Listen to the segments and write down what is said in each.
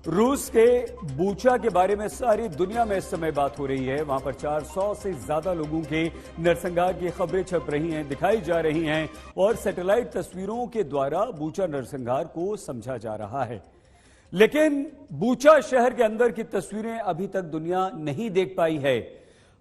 रूस के बूचा के बारे में सारी दुनिया में इस समय बात हो रही है। वहां पर 400 से ज्यादा लोगों के नरसंहार की खबरें छप रही हैं, दिखाई जा रही हैं और सैटेलाइट तस्वीरों के द्वारा बूचा नरसंहार को समझा जा रहा है। लेकिन बूचा शहर के अंदर की तस्वीरें अभी तक दुनिया नहीं देख पाई है।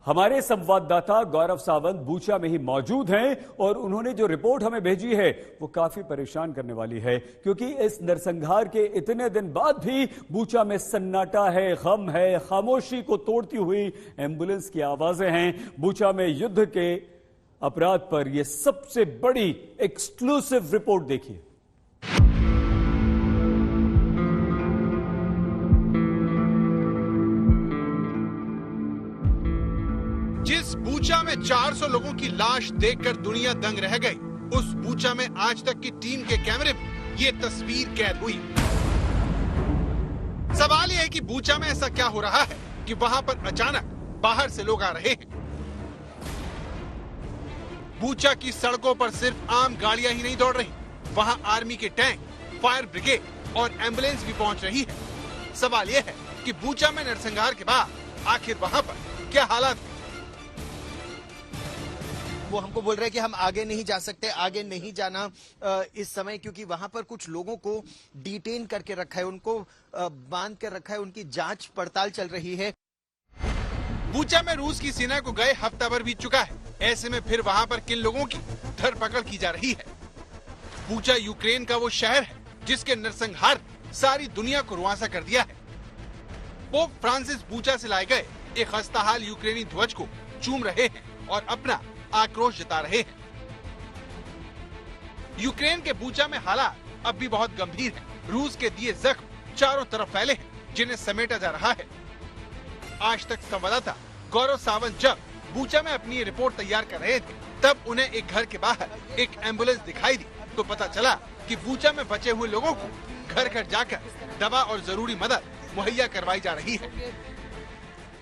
हमारे संवाददाता गौरव सावंत बूचा में ही मौजूद हैं और उन्होंने जो रिपोर्ट हमें भेजी है वो काफी परेशान करने वाली है, क्योंकि इस नरसंहार के इतने दिन बाद भी बूचा में सन्नाटा है, गम है, खामोशी को तोड़ती हुई एम्बुलेंस की आवाजें हैं। बूचा में युद्ध के अपराध पर यह सबसे बड़ी एक्सक्लूसिव रिपोर्ट देखिए। जिस बूचा में 400 लोगों की लाश देखकर दुनिया दंग रह गई, उस बूचा में आज तक की टीम के कैमरे में ये तस्वीर कैद हुई। सवाल यह है कि बूचा में ऐसा क्या हो रहा है कि वहां पर अचानक बाहर से लोग आ रहे हैं। बूचा की सड़कों पर सिर्फ आम गाड़ियां ही नहीं दौड़ रही, वहां आर्मी के टैंक, फायर ब्रिगेड और एम्बुलेंस भी पहुंच रही है। सवाल यह है कि बूचा में नरसंहार के बाद आखिर वहां पर क्या हालात। वो हमको बोल रहे हैं कि हम आगे नहीं जा सकते, आगे नहीं जाना इस समय, क्योंकि वहां पर कुछ लोगों को डिटेन करके रखा है, उनको बांध कर रखा है, उनकी जांच पड़ताल चल रही है। बूचा में रूस की सेना को गए हफ्ता भर बीत चुका है। ऐसे में फिर वहां पर किन लोगों की धरपकड़ की जा रही है। बूचा यूक्रेन का वो शहर है जिसके नरसंहार सारी दुनिया को रुआंसा कर दिया है। पोप फ्रांसिस बूचा से लाए गए एक खस्ताहाल यूक्रेनी ध्वज को चूम रहे हैं और अपना आक्रोश जता रहे हैं। यूक्रेन के बूचा में हालात अब भी बहुत गंभीर हैं। रूस के दिए जख्म चारों तरफ फैले हैं जिन्हें समेटा जा रहा है। आज तक संवाददाता गौरव सावंत जब बूचा में अपनी ये रिपोर्ट तैयार कर रहे थे, तब उन्हें एक घर के बाहर एक एम्बुलेंस दिखाई दी तो पता चला कि बूचा में बचे हुए लोगों को घर घर जाकर दवा और जरूरी मदद मुहैया करवाई जा रही है।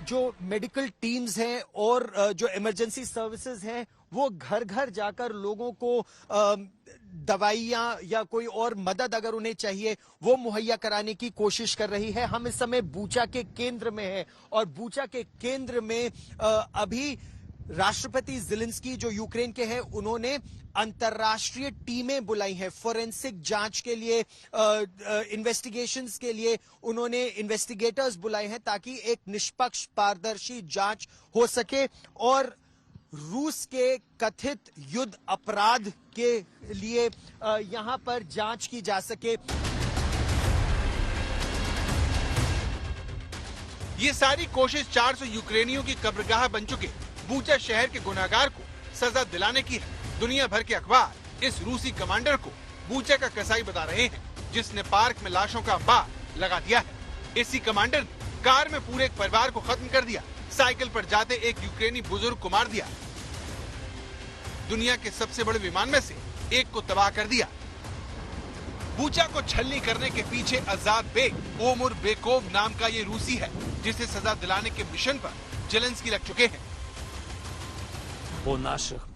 जो मेडिकल टीम्स हैं और जो इमरजेंसी सर्विसेज हैं, वो घर घर जाकर लोगों को दवाइयां या कोई और मदद अगर उन्हें चाहिए वो मुहैया कराने की कोशिश कर रही है। हम इस समय बूचा के केंद्र में हैं और बूचा के केंद्र में अभी राष्ट्रपति ज़ेलेंस्की जो यूक्रेन के हैं, उन्होंने अंतर्राष्ट्रीय टीमें बुलाई हैं फोरेंसिक जांच के लिए, इन्वेस्टिगेशंस के लिए उन्होंने इन्वेस्टिगेटर्स बुलाए हैं ताकि एक निष्पक्ष पारदर्शी जांच हो सके और रूस के कथित युद्ध अपराध के लिए यहां पर जांच की जा सके। ये सारी कोशिश 400 यूक्रेनियों की कब्रगाह बन चुके बूचा शहर के गुनहगार को सजा दिलाने की है। दुनिया भर के अखबार इस रूसी कमांडर को बूचा का कसाई बता रहे हैं जिसने पार्क में लाशों का अंबार लगा दिया है। इसी कमांडर ने कार में पूरे एक परिवार को खत्म कर दिया, साइकिल पर जाते एक यूक्रेनी बुजुर्ग को मार दिया, दुनिया के सबसे बड़े विमान में से एक को तबाह कर दिया। बूचा को छलनी करने के पीछे आजाद बेग ओमुर बेकोव नाम का ये रूसी है जिसे सजा दिलाने के मिशन पर ज़ेलेंस्की लग चुके हैं। По наших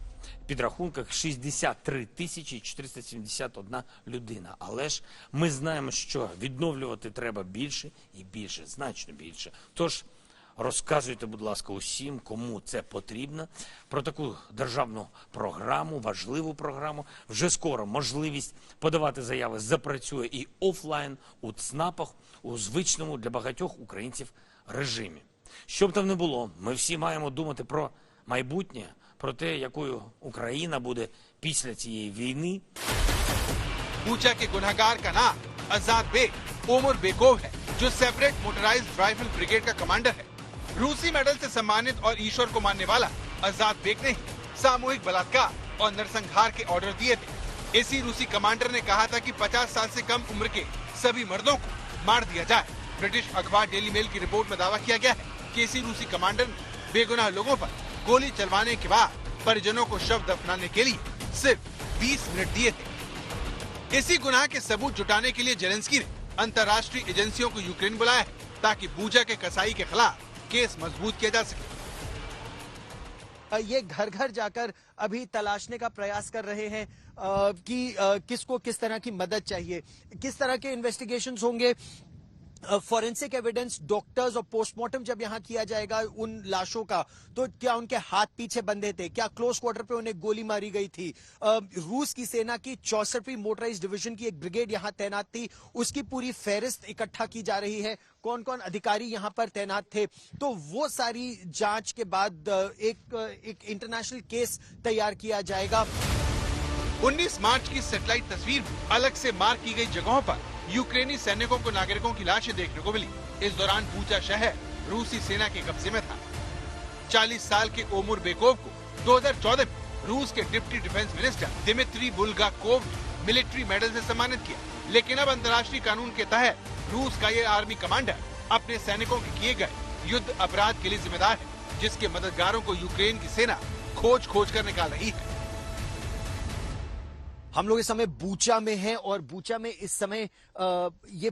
підрахунках 63 тисячі 471 людина. Але ж ми знаємо, що відновлювати треба більше і більше, значно більше. Тож розказуйте, будь ласка, усім, кому це потрібно, про таку державну програму, важливу програму. Вже скоро можливість подавати заяви запрацює і офлайн, у ЦНАПах, у звичному для багатьох українців режимі. Що б там не було, ми всі маємо думати про майбутнє, про те, якою Україна буде після цієї війни. बूचा के गुनहगार का नाम आजाद बेग ओमुर बेकोव है, जो सेपरेट मोटराइज्ड राइफल ब्रिगेड का कमांडर है। रूसी मेडल से सम्मानित और ईश्वर को मानने वाला आजाद बेग ने सामूहिक बलात्कार और नरसंहार के ऑर्डर दिए थे। इसी रूसी कमांडर ने कहा था कि 50 साल से कम उम्र के सभी मर्दों को मार दिया जाए। ब्रिटिश अखबार डेली मेल की रिपोर्ट में दावा किया गया है कि इसी रूसी कमांडर ने बेगुनाह लोगों पर गोली चलवाने के बाद परिजनों को शव दफनाने के लिए सिर्फ 20 मिनट दिए थे। इसी गुनाह के सबूत जुटाने के लिए ज़ेलेंस्की ने अंतर्राष्ट्रीय एजेंसियों को यूक्रेन बुलाया है ताकि बूचा के कसाई के खिलाफ केस मजबूत किया जा सके। ये घर घर जाकर अभी तलाशने का प्रयास कर रहे हैं कि किसको किस तरह की मदद चाहिए, किस तरह के इन्वेस्टिगेशंस होंगे फॉरेंसिक एविडेंस, डॉक्टर्स और पोस्टमार्टम जब यहां किया जाएगा उन लाशों का, तो क्या उनके हाथ पीछे बंधे थे, क्या क्लोज क्वार्टर पे उन्हें गोली मारी गई थी। रूस की सेना की 64वीं मोटराइज्ड डिवीजन की एक ब्रिगेड यहां तैनात थी, उसकी पूरी फेहरिस्त इकट्ठा की जा रही है, कौन कौन अधिकारी यहां पर तैनात थे। तो वो सारी जांच के बाद एक इंटरनेशनल केस तैयार किया जाएगा। 19 मार्च की सैटेलाइट तस्वीर में अलग से मार्क की गई जगहों पर यूक्रेनी सैनिकों को नागरिकों की लाशें देखने को मिली। इस दौरान बूचा शहर रूसी सेना के कब्जे में था। 40 साल के ओमुर बेकोव को 2014 में रूस के deputy defence minister Dmitry Bulgakov ने मिलिट्री मेडल से सम्मानित किया, लेकिन अब अंतर्राष्ट्रीय कानून के तहत रूस का ये आर्मी कमांडर अपने सैनिकों के किए गए युद्ध अपराध के लिए जिम्मेदार है, जिसके मददगारों को यूक्रेन की सेना खोज कर निकाल रही है। हम लोग इस समय बूचा में हैं और बूचा में इस समय ये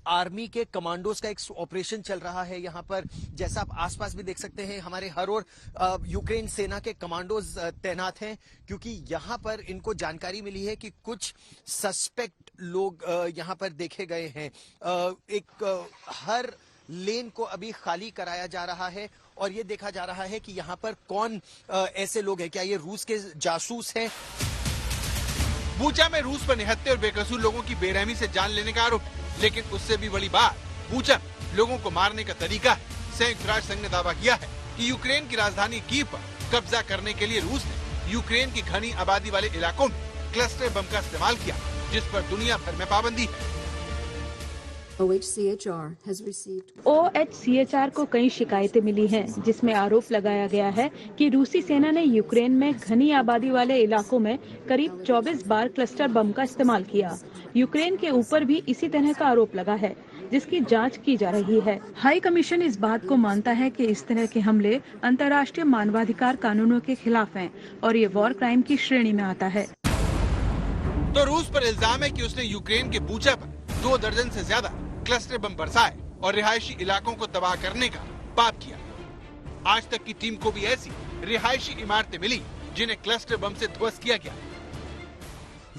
आर्मी के कमांडोज का एक ऑपरेशन चल रहा है। यहाँ पर जैसा आप आसपास भी देख सकते हैं, हमारे हर ओर यूक्रेन सेना के कमांडोज तैनात हैं, क्योंकि यहाँ पर इनको जानकारी मिली है कि कुछ सस्पेक्ट लोग यहाँ पर देखे गए हैं। हर लेन को अभी खाली कराया जा रहा है और ये देखा जा रहा है कि यहाँ पर कौन ऐसे लोग हैं, क्या ये रूस के जासूस हैं। बूचा में रूस पर निहत्थे और बेकसूर लोगों की बेरहमी से जान लेने का आरोप है, लेकिन उससे भी बड़ी बात बूचा में लोगों को मारने का तरीका है। संयुक्त राष्ट्र संघ ने दावा किया है कि यूक्रेन की राजधानी कीव पर कब्जा करने के लिए रूस ने यूक्रेन की घनी आबादी वाले इलाकों में क्लस्टर बम का इस्तेमाल किया, जिस पर दुनिया भर में पाबंदी है। OHCHR को कई शिकायतें मिली हैं, जिसमें आरोप लगाया गया है कि रूसी सेना ने यूक्रेन में घनी आबादी वाले इलाकों में करीब 24 बार क्लस्टर बम का इस्तेमाल किया। यूक्रेन के ऊपर भी इसी तरह का आरोप लगा है, जिसकी जांच की जा रही है। हाई कमीशन इस बात को मानता है कि इस तरह के हमले अंतर्राष्ट्रीय मानवाधिकार कानूनों के खिलाफ हैं और ये वॉर क्राइम की श्रेणी में आता है। तो रूस पर इल्जाम है कि उसने यूक्रेन के बूचा पर 2 दर्जन से ज्यादा क्लस्टर बम बरसाए और रिहायशी इलाकों को तबाह करने का पाप किया। आज तक की टीम को भी ऐसी रिहायशी इमारतें मिली जिन्हें क्लस्टर बम से ध्वस्त किया गया।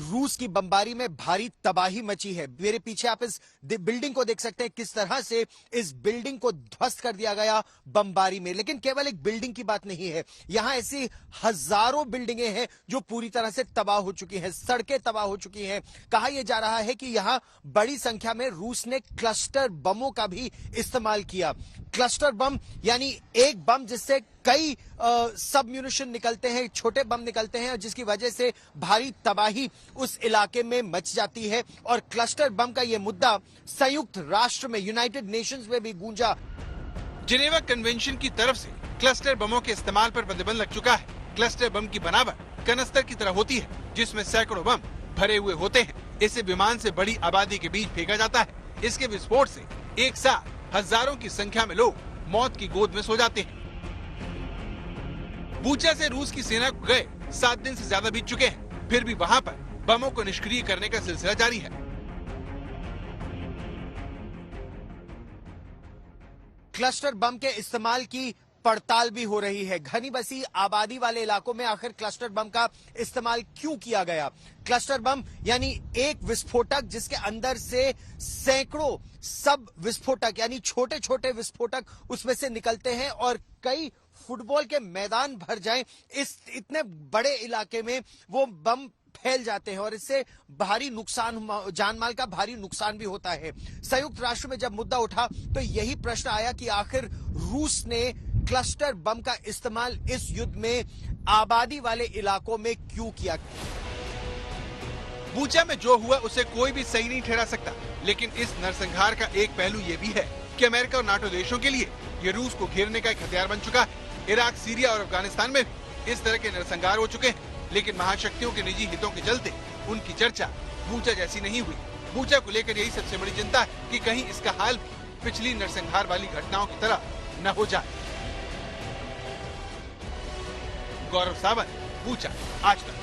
रूस की बमबारी में भारी तबाही मची है। मेरे पीछे आप इस बिल्डिंग को देख सकते हैं, किस तरह से इस बिल्डिंग को ध्वस्त कर दिया गया बमबारी में। लेकिन केवल एक बिल्डिंग की बात नहीं है, यहां ऐसी हजारों बिल्डिंगें हैं जो पूरी तरह से तबाह हो चुकी हैं, सड़कें तबाह हो चुकी हैं। कहा यह जा रहा है कि यहां बड़ी संख्या में रूस ने क्लस्टर बमों का भी इस्तेमाल किया। क्लस्टर बम यानी एक बम जिससे कई सब म्यूनिशन निकलते हैं, छोटे बम निकलते हैं, जिसकी वजह से भारी तबाही उस इलाके में मच जाती है। और क्लस्टर बम का यह मुद्दा संयुक्त राष्ट्र में, यूनाइटेड नेशंस में भी गूंजा। जिनेवा कन्वेंशन की तरफ से क्लस्टर बमों के इस्तेमाल पर प्रतिबंध लग चुका है। क्लस्टर बम की बनावट कनस्तर की तरह होती है, जिसमें सैकड़ों बम भरे हुए होते हैं। इसे विमान से बड़ी आबादी के बीच फेंका जाता है। इसके विस्फोट से एक साथ हजारों की संख्या में लोग मौत की गोद में सो जाते हैं। बूचा से रूस की सेना को गए 7 दिन से ज्यादा बीत चुके हैं, फिर भी वहां पर बमों को निष्क्रिय करने का सिलसिला जारी है। क्लस्टर बम के इस्तेमाल की पड़ताल भी हो रही है। घनी बसी आबादी वाले इलाकों में आखिर क्लस्टर बम का इस्तेमाल क्यों किया गया? क्लस्टर बम यानी एक विस्फोटक जिसके अंदर से सैकड़ों सब विस्फोटक यानी छोटे छोटे विस्फोटक उसमें से निकलते हैं और कई फुटबॉल के मैदान भर जाएं, इस इतने बड़े इलाके में वो बम फैल जाते हैं और इससे भारी नुकसान, जानमाल का भारी नुकसान भी होता है। संयुक्त राष्ट्र में जब मुद्दा उठा तो यही प्रश्न आया कि आखिर रूस ने क्लस्टर बम का इस्तेमाल इस युद्ध में आबादी वाले इलाकों में क्यों किया? बूचा में जो हुआ उसे कोई भी सही नहीं ठहरा सकता, लेकिन इस नरसंहार का एक पहलू ये भी है कि अमेरिका और नाटो देशों के लिए ये रूस को घेरने का एक हथियार बन चुका है। इराक, सीरिया और अफगानिस्तान में भी इस तरह के नरसंहार हो चुके हैं, लेकिन महाशक्तियों के निजी हितों के चलते उनकी चर्चा बूचा जैसी नहीं हुई। बूचा को लेकर यही सबसे बड़ी चिंता है कि कहीं इसका हाल भी पिछली नरसंहार वाली घटनाओं की तरह न हो जाए। गौरव सावंत, बूचा, आज तक।